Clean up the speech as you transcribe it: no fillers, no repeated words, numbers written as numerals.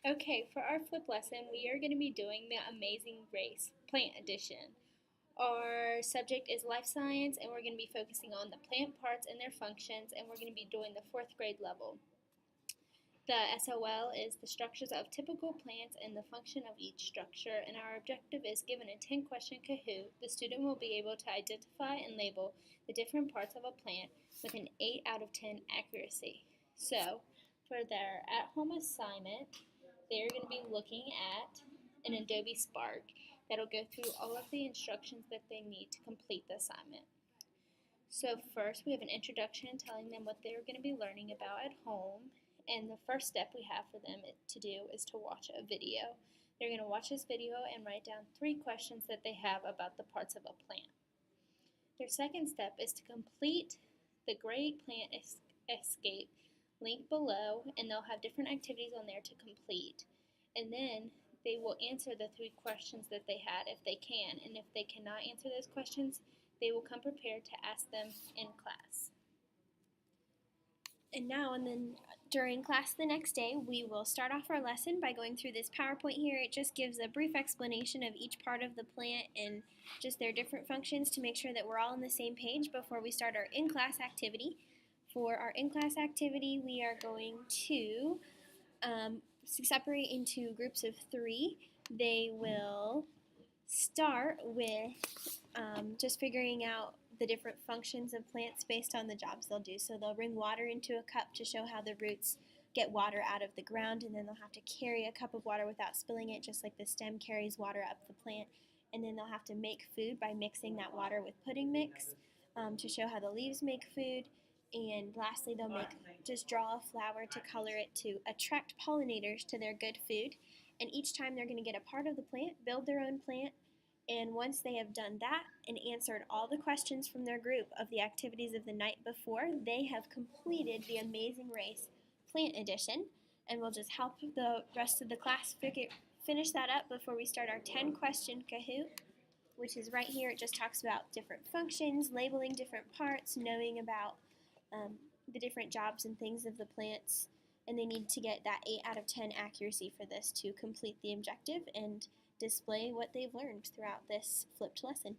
Okay, for our flip lesson, we are going to be doing the Amazing Race Plant Edition. Our subject is life science, and we're going to be focusing on the plant parts and their functions, and we're going to be doing the fourth grade level. The SOL is the structures of typical plants and the function of each structure, and our objective is given a 10-question Kahoot. The student will be able to identify and label the different parts of a plant with an 8 out of 10 accuracy. So, for their at-home assignment, they're going to be looking at an Adobe Spark that'll go through all of the instructions that they need to complete the assignment. So first we have an introduction telling them what they're going to be learning about at home, and the first step we have for them to do is to watch a video. They're going to watch this video and write down 3 questions that they have about the parts of a plant. Their second step is to complete the Great Plant Escape link below, and they'll have different activities on there to complete. And then they will answer the 3 questions that they had if they can, and if they cannot answer those questions, they will come prepared to ask them in class. And then during class the next day, we will start off our lesson by going through this PowerPoint here. It just gives a brief explanation of each part of the plant and just their different functions to make sure that we're all on the same page before we start our in-class activity. For our in-class activity, we are going to separate into groups of 3. They will start with just figuring out the different functions of plants based on the jobs they'll do. So they'll bring water into a cup to show how the roots get water out of the ground, and then they'll have to carry a cup of water without spilling it, just like the stem carries water up the plant. And then they'll have to make food by mixing that water with pudding mix to show how the leaves make food. And lastly, they'll just draw a flower to color it to attract pollinators to their good food. And each time they're going to get a part of the plant, build their own plant. And once they have done that and answered all the questions from their group of the activities of the night before, they have completed the Amazing Race Plant Edition. And we'll just help the rest of the class finish that up before we start our 10-question Kahoot, which is right here. It just talks about different functions, labeling different parts, knowing about the different jobs and things of the plants. And they need to get that 8 out of 10 accuracy for this to complete the objective and display what they've learned throughout this flipped lesson.